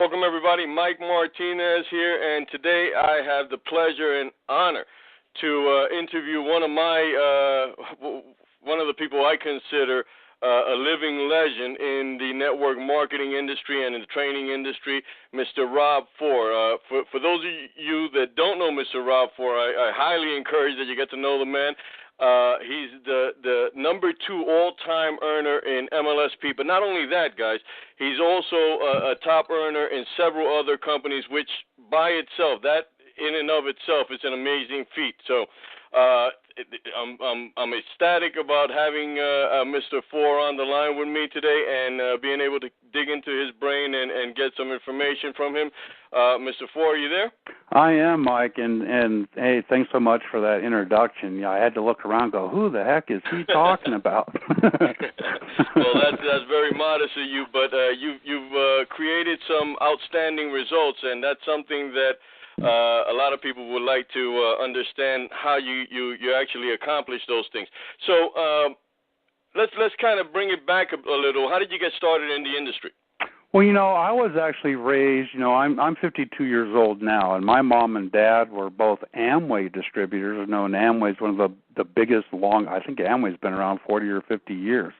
Welcome, everybody. Mike Martinez here, and today I have the pleasure and honor to interview one of the people I consider a living legend in the network marketing industry and in the training industry, Mr. Rob Fore. For those of you that don't know Mr. Rob Fore, I highly encourage that you get to know the man. He's the number 2 all-time earner in MLSP, but not only that, guys, he's also a top earner in several other companies, which by itself, that in and of itself, is an amazing feat. So I'm ecstatic about having Mr. Fore on the line with me today and being able to dig into his brain and get some information from him. Mr. Fore, are you there? I am, Mike, and hey, thanks so much for that introduction. Yeah, I had to look around and go, who the heck is he talking about? Well, that's very modest of you, but you've created some outstanding results, and that's something that a lot of people would like to understand how you actually accomplish those things. So let's kind of bring it back a little. How did you get started in the industry? Well, I was actually raised, I'm 52 years old now, and my mom and dad were both Amway distributors. Amway is one of the biggest I think Amway's been around 40 or 50 years.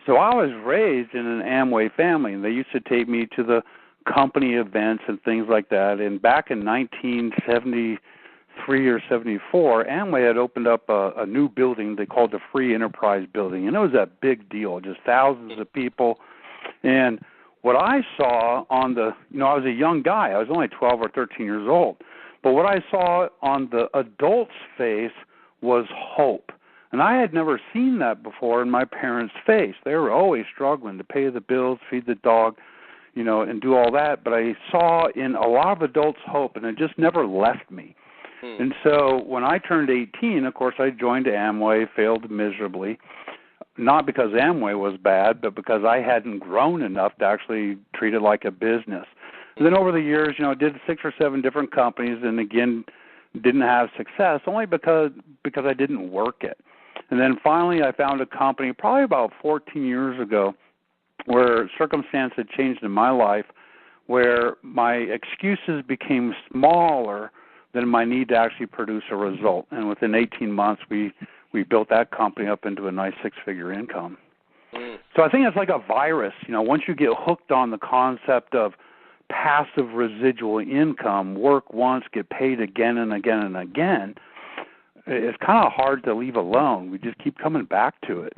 So I was raised in an Amway family, and they used to take me to the company events and things like that. And back in 1973 or 74, Amway had opened up a new building they called the Free Enterprise Building, and it was a big deal, just thousands of people. And what I saw I was a young guy. I was only 12 or 13 years old. But what I saw on the adult's face was hope. And I had never seen that before in my parents' face. They were always struggling to pay the bills, feed the dog, and do all that. But I saw in a lot of adults hope, and it just never left me. And so when I turned 18, of course, I joined Amway, failed miserably. Not because Amway was bad, but because I hadn't grown enough to actually treat it like a business. And then over the years, I did 6 or 7 different companies, and again, didn't have success only because I didn't work it. And then finally, I found a company probably about 14 years ago where circumstance had changed in my life, where my excuses became smaller than my need to actually produce a result. And within 18 months, we built that company up into a nice 6-figure income. So I think it's like a virus. Once you get hooked on the concept of passive residual income, work once, get paid again and again and again, it's kind of hard to leave alone. We just keep coming back to it,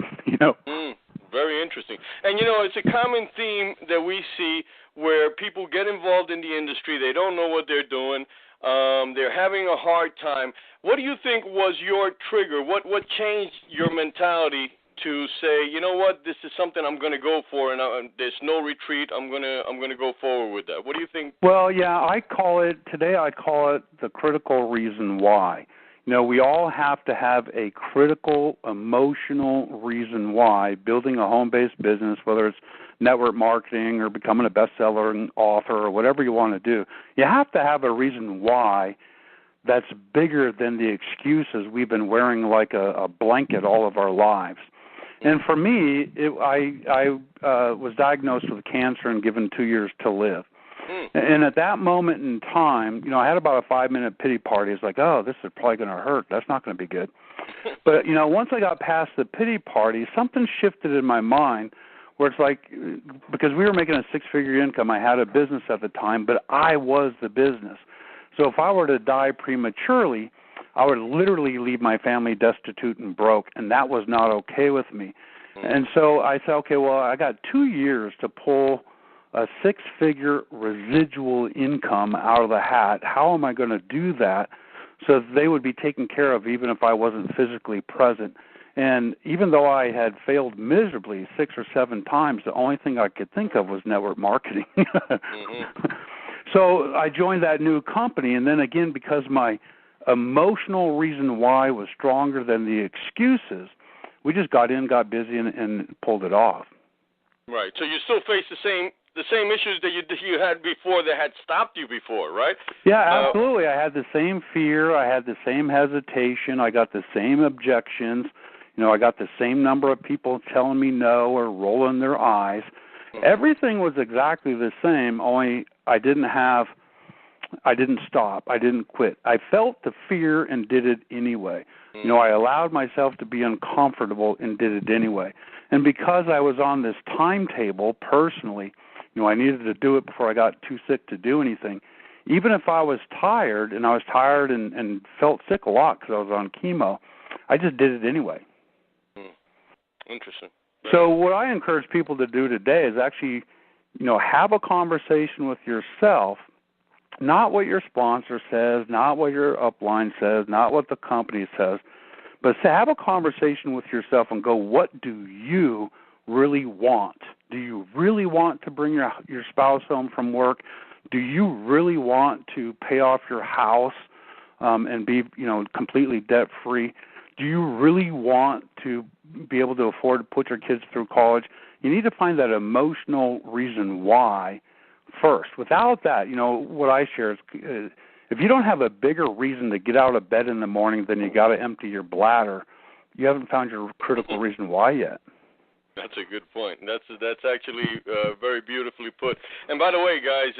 Very interesting. And, it's a common theme that we see where people get involved in the industry. They don't know what they're doing. They're having a hard time. What do you think was your trigger? What changed your mentality to say, you know what, this is something I'm going to go for, and there's no retreat. I'm going to go forward with that. What do you think? Well, yeah, I call it the critical reason why. We all have to have a critical, emotional reason why building a home-based business, whether it's network marketing or becoming a bestseller and author or whatever you want to do, you have to have a reason why that's bigger than the excuses we've been wearing like a blanket all of our lives. And for me, I was diagnosed with cancer and given 2 years to live. And at that moment in time, I had about a 5-minute pity party. It's like, oh, this is probably going to hurt. That's not going to be good. But, once I got past the pity party, something shifted in my mind where it's like, because we were making a 6-figure income, I had a business at the time, but I was the business. So if I were to die prematurely, I would literally leave my family destitute and broke, and that was not okay with me. And so I said, okay, well, I got 2 years to pull a 6-figure residual income out of the hat. How am I going to do that so that they would be taken care of even if I wasn't physically present? And even though I had failed miserably 6 or 7 times, the only thing I could think of was network marketing. So I joined that new company, and then again, because my emotional reason why was stronger than the excuses, we just got in, got busy, and pulled it off. Right. So you still face the same issues that you had before that had stopped you before, right? Yeah, absolutely. I had the same fear. I had the same hesitation. I got the same objections. I got the same number of people telling me no or rolling their eyes. Everything was exactly the same, only I didn't stop. I didn't quit. I felt the fear and did it anyway. I allowed myself to be uncomfortable and did it anyway. And because I was on this timetable personally, I needed to do it before I got too sick to do anything. Even if I was tired, and and felt sick a lot because I was on chemo, I just did it anyway. Interesting. So what I encourage people to do today is actually, have a conversation with yourself, not what your sponsor says, not what your upline says, not what the company says, but have a conversation with yourself and go, what do you really want? Do you really want to bring your spouse home from work? Do you really want to pay off your house and be, completely debt-free? Do you really want to be able to afford to put your kids through college? You need to find that emotional reason why first. Without that, what I share is if you don't have a bigger reason to get out of bed in the morning than you got to empty your bladder, you haven't found your critical reason why yet. That's a good point. That's actually very beautifully put. And by the way, guys,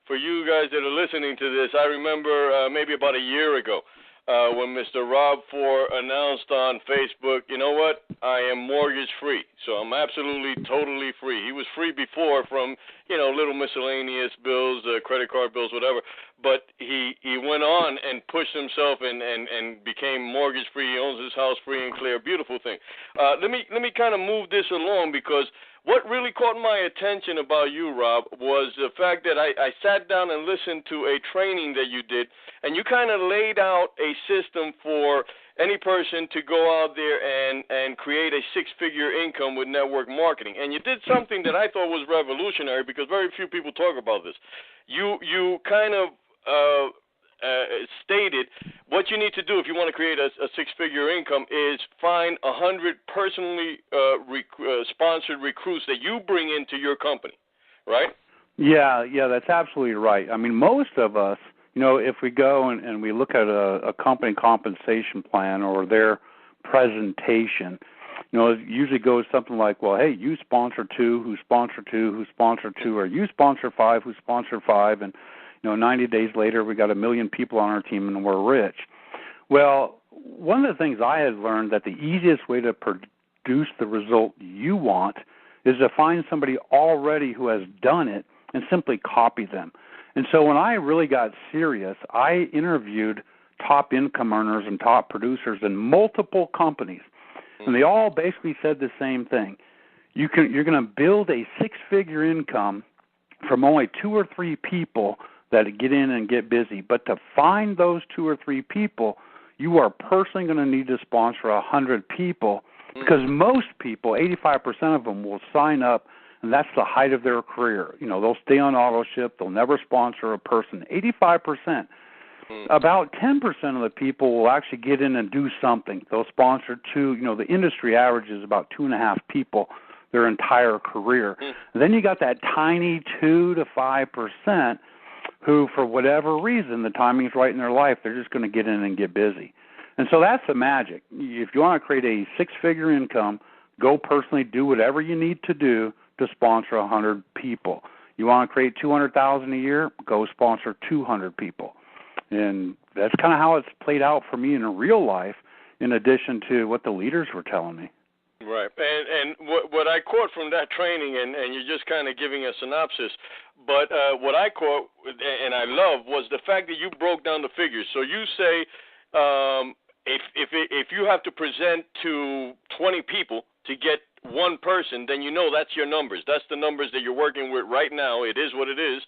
for you guys that are listening to this, I remember maybe about a year ago when Mr. Rob Fore announced on Facebook, you know what, I am mortgage free. So I'm absolutely, totally free. He was free before from, little miscellaneous bills, credit card bills, whatever. But he went on and pushed himself and became mortgage free. He owns his house free and clear. Beautiful thing. Let me kind of move this along, because what really caught my attention about you, Rob, was the fact that I sat down and listened to a training that you did, and you kind of laid out a system for any person to go out there and create a six-figure income with network marketing. And you did something that I thought was revolutionary, because very few people talk about this. You kind of stated what you need to do if you want to create a six-figure income is find 100 personally sponsored recruits that you bring into your company, right? Yeah, that's absolutely right. I mean, most of us, if we go and we look at a company compensation plan or their presentation, it usually goes something like, well, hey, you sponsor two, who sponsor two, who sponsor two, or you sponsor five, who sponsor five, and 90 days later, we got 1 million people on our team and we're rich. Well, one of the things I had learned that the easiest way to produce the result you want is to find somebody already who has done it and simply copy them. And so when I really got serious, I interviewed top income earners and top producers in multiple companies, and they all basically said the same thing. You're going to build a six-figure income from only 2 or 3 people that get in and get busy. But to find those 2 or 3 people, you are personally going to need to sponsor 100 people, because most people, 85% of them, will sign up, and that's the height of their career. They'll stay on auto ship. They'll never sponsor a person. 85%. About 10% of the people will actually get in and do something. They'll sponsor 2. The industry average is about 2.5 people their entire career. And then you got that tiny 2 to 5% who, for whatever reason, the timing's right in their life, they're just going to get in and get busy. And so that's the magic. If you want to create a six-figure income, go personally, do whatever you need to do to sponsor 100 people. You want to create $200,000 a year, go sponsor 200 people. And that's kind of how it's played out for me in real life, in addition to what the leaders were telling me. Right. And what I caught from that training, and you're just kind of giving a synopsis, but what I caught and I love was the fact that you broke down the figures. So you say if you have to present to 20 people to get one person, then that's your numbers. That's the numbers that you're working with right now. It is what it is.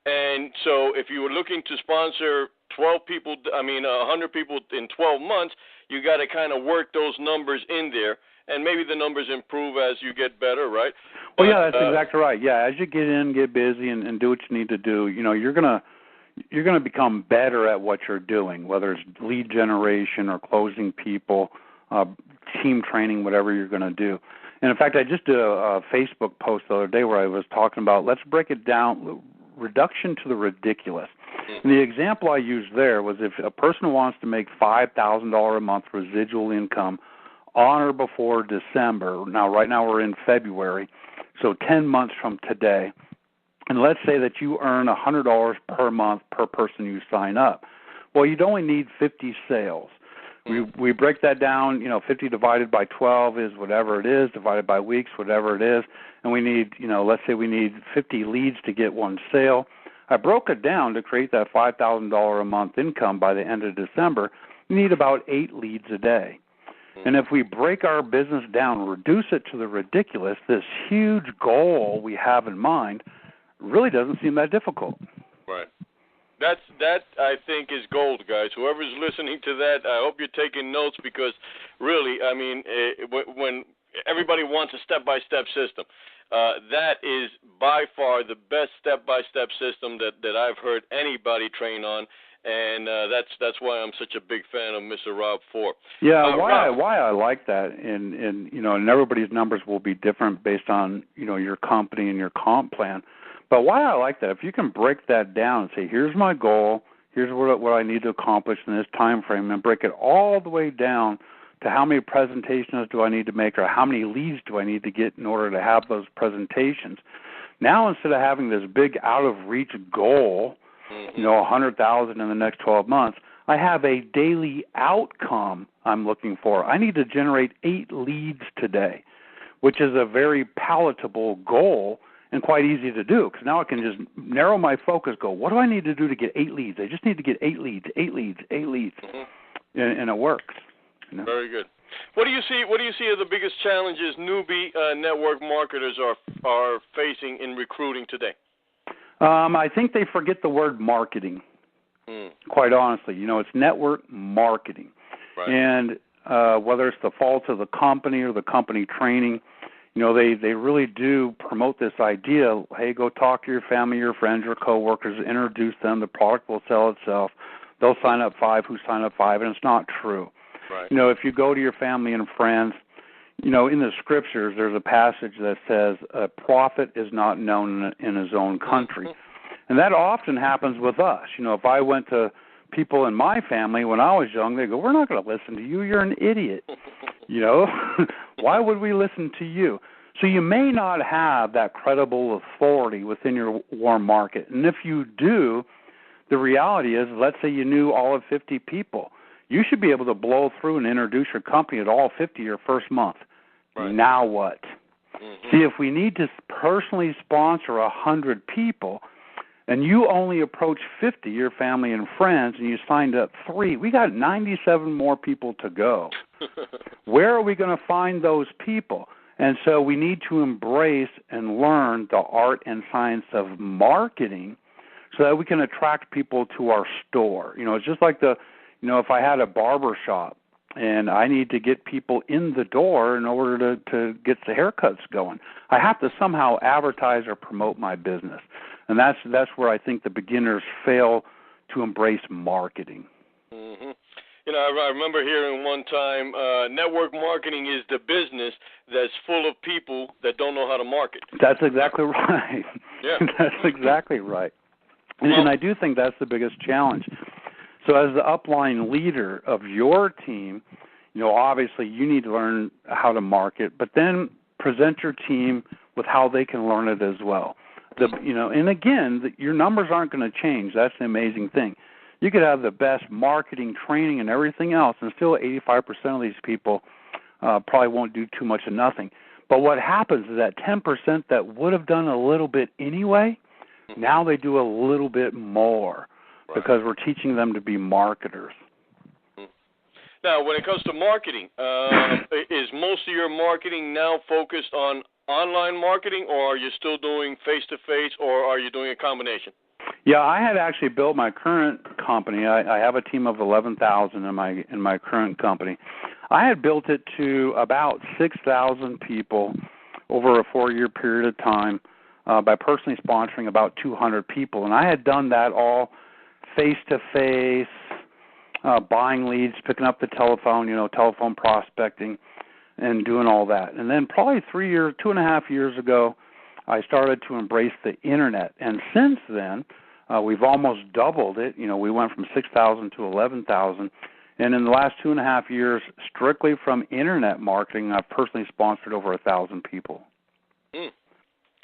And so if you were looking to sponsor 100 people in 12 months, you got to kind of work those numbers in there. And maybe the numbers improve as you get better, right? Well, yeah, that's exactly right. Yeah, as you get in, get busy, and do what you need to do, you're gonna become better at what you're doing, whether it's lead generation or closing people, team training, whatever you're going to do. And in fact, I just did a Facebook post the other day where I was talking about, let's break it down, reduction to the ridiculous. And the example I used there was if a person wants to make $5,000 a month residual income on or before December. Now, right now we're in February. so 10 months from today, and let's say that you earn $100 per month per person you sign up. Well, you'd only need 50 sales. We break that down, 50 divided by 12 is whatever it is, divided by weeks, whatever it is, and we need, let's say we need 50 leads to get one sale. I broke it down to create that $5,000 a month income by the end of December. You need about 8 leads a day. And if we break our business down, reduce it to the ridiculous, this huge goal we have in mind really doesn't seem that difficult. Right. That I think is gold, guys. Whoever's listening to that, I hope you're taking notes, because really, I mean, when everybody wants a step-by-step system, that is by far the best step-by-step system that I've heard anybody train on, and that's why I'm such a big fan of Mr. Rob Fore. Yeah, why I like that, and and everybody's numbers will be different based on your company and your comp plan. But why I like that, if you can break that down and say, here's my goal, here's what I need to accomplish in this time frame, and break it all the way down to how many presentations do I need to make, or how many leads do I need to get in order to have those presentations. Now, instead of having this big out-of-reach goal, 100,000 in the next 12 months, I have a daily outcome I'm looking for. I need to generate 8 leads today, which is a very palatable goal and quite easy to do, because now I can just narrow my focus, go, what do I need to do to get 8 leads? I just need to get 8 leads, 8 leads, 8 leads, and it works. Very good. What do you see are the biggest challenges newbie network marketers are facing in recruiting today? I think they forget the word marketing, quite honestly. It's network marketing. Right. And whether it's the fault of the company or the company training, they really do promote this idea, hey, go talk to your family, your friends, your coworkers, introduce them, the product will sell itself. They'll sign up 5 who sign up 5, and it's not true. Right. If you go to your family and friends, in the scriptures there's a passage that says a prophet is not known in his own country. And that often happens with us. If I went to people in my family when I was young, they go, we're not going to listen to you. You're an idiot. Why would we listen to you? So you may not have that credible authority within your warm market. And if you do, the reality is, let's say you knew all of 50 people. You should be able to blow through and introduce your company to all 50 your first month. Right. Now what? See, if we need to personally sponsor 100 people, and you only approach 50, your family and friends, and you signed up 3, we got 97 more people to go. Where are we going to find those people? And so we need to embrace and learn the art and science of marketing so that we can attract people to our store. It's just like if I had a barber shop and I need to get people in the door in order to get the haircuts going, I have to somehow advertise or promote my business. And that's where I think the beginners fail to embrace marketing. Mm-hmm. I remember hearing one time, network marketing is the business that's full of people that don't know how to market. That's exactly right. Yeah. That's exactly right. And I do think that's the biggest challenge. So as the upline leader of your team, obviously you need to learn how to market, but then present your team with how they can learn it as well. And again, your numbers aren't going to change. That's the amazing thing. You could have the best marketing, training, and everything else, and still 85% of these people probably won't do too much of nothing. But what happens is that 10% that would have done a little bit anyway, now they do a little bit more. Right. Because we're teaching them to be marketers. Now, when it comes to marketing, is most of your marketing now focused on online marketing, or are you still doing face-to-face, or are you doing a combination? Yeah, I had actually built my current company. I have a team of 11,000 in my current company. I had built it to about 6,000 people over a 4-year period of time by personally sponsoring about 200 people, and I had done that all face-to-face, buying leads, picking up the telephone, telephone prospecting, and doing all that. And then probably 2.5 years ago, I started to embrace the Internet. And since then, we've almost doubled it. We went from 6,000 to 11,000. And in the last 2.5 years, strictly from Internet marketing, I've personally sponsored over 1,000 people.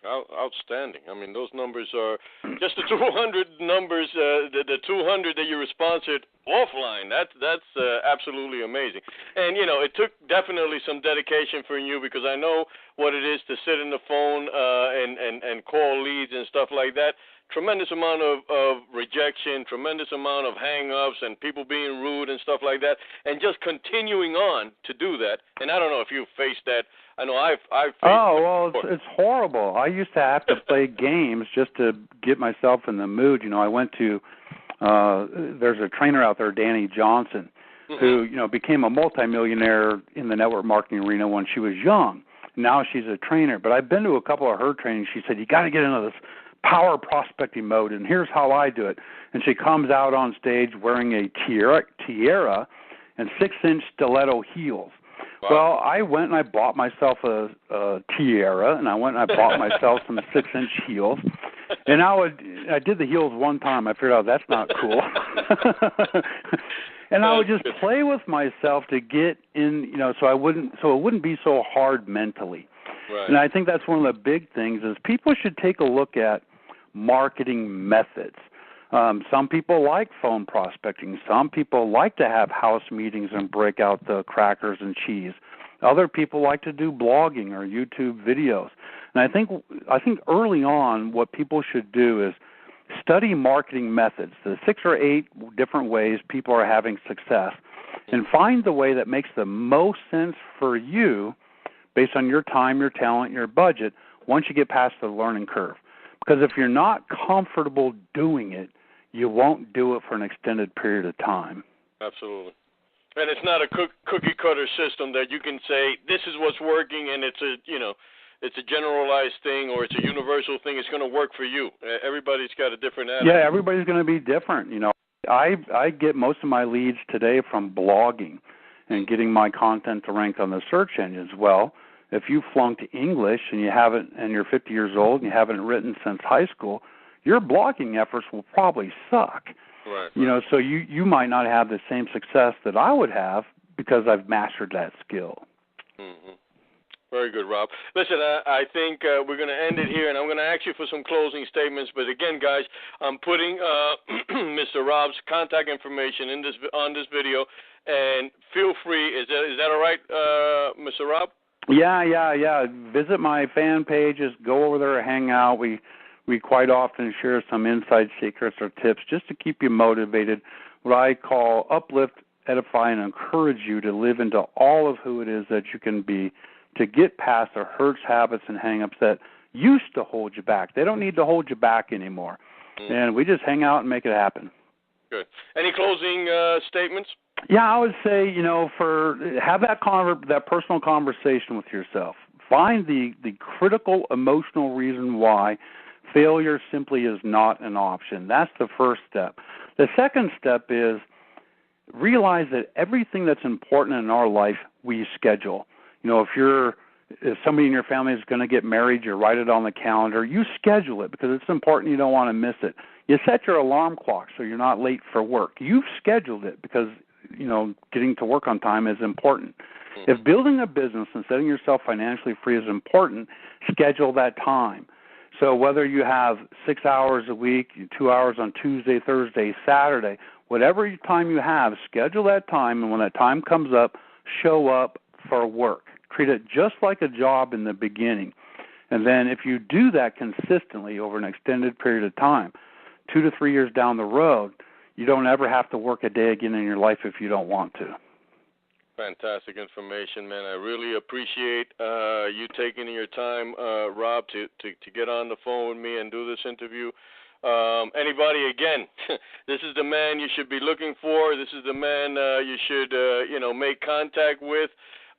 Outstanding. I mean, those numbers are just the 200 numbers, the 200 that you were sponsored offline. That's absolutely amazing. And it took definitely some dedication from you, because I know what it is to sit in the phone and call leads and stuff like that. Tremendous amount of rejection, tremendous amount of hang-ups and people being rude and stuff like that, and just continuing on to do that. And I don't know if you've faced that. I know I've faced that. Oh, well, it's horrible. I used to have to play games just to get myself in the mood. I went to, there's a trainer out there, Danny Johnson, who, became a multimillionaire in the network marketing arena when she was young. Now she's a trainer. But I've been to a couple of her trainings. She said, you got to get into this power prospecting mode, and here's how I do it. And she comes out on stage wearing a tiara and 6-inch stiletto heels. Wow. Well, I went and I bought myself a tiara, and I went and I bought myself some 6-inch heels. And I did the heels one time. I figured out that's not cool. And I would just play with myself to get in, so it wouldn't be so hard mentally. Right. And I think that's one of the big things is people should take a look at marketing methods. Some people like phone prospecting. Some people like to have house meetings and break out the crackers and cheese. Other people like to do blogging or YouTube videos. And I think early on what people should do is study marketing methods, the 6 or 8 different ways people are having success, and find the way that makes the most sense for you based on your time, your talent, your budget, once you get past the learning curve. Because if you're not comfortable doing it, you won't do it for an extended period of time. Absolutely. And it's not a cookie-cutter system that you can say, this is what's working, and it's a generalized thing or it's a universal thing. It's going to work for you. Everybody's got a different attitude. Yeah, everybody's going to be different. I get most of my leads today from blogging and getting my content to rank on the search engines. Well, if you flunked English and you haven't, and you're 50 years old and you haven't written since high school, your blogging efforts will probably suck. Right. So you might not have the same success that I would have because I've mastered that skill. Mm-hmm. Very good, Rob. Listen, I think we're going to end it here, and I'm going to ask you for some closing statements. But again, guys, I'm putting Mr. Rob's contact information on this video, and feel free. Is that all right, Mr. Rob? Yeah. Visit my fan pages. Go over there, hang out. We quite often share some inside secrets or tips just to keep you motivated. What I call uplift, edify, and encourage you to live into all of who it is that you can be, to get past the hurts, habits, and hang-ups that used to hold you back. They don't need to hold you back anymore. And we just hang out and make it happen. Good. Any closing statements? Yeah, I would say, have that personal conversation with yourself. Find the critical emotional reason why failure simply is not an option. That's the first step. The second step is realize that everything that's important in our life, we schedule. If somebody in your family is going to get married, you write it on the calendar. You schedule it because it's important. You don't want to miss it. You set your alarm clock so you're not late for work. You've scheduled it because, getting to work on time is important. Mm-hmm. If building a business and setting yourself financially free is important, schedule that time. So whether you have 6 hours a week, 2 hours on Tuesday, Thursday, Saturday, whatever time you have, schedule that time, and when that time comes up, show up for work. Treat it just like a job in the beginning. And then if you do that consistently over an extended period of time, 2 to 3 years down the road, you don't ever have to work a day again in your life if you don't want to. Fantastic information, man. I really appreciate you taking your time, Rob, to get on the phone with me and do this interview. Anybody, again, this is the man you should be looking for. This is the man you should, make contact with.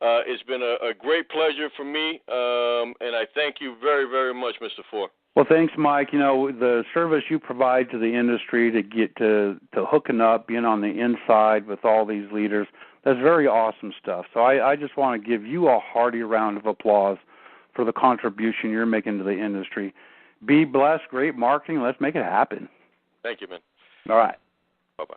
It's been a great pleasure for me, and I thank you very, very much, Mr. Fore. Well, thanks, Mike. The service you provide to the industry to get to hooking up, being on the inside with all these leaders, that's very awesome stuff. So I just want to give you a hearty round of applause for the contribution you're making to the industry. Be blessed, great marketing. Let's make it happen. Thank you, man. All right. Bye-bye.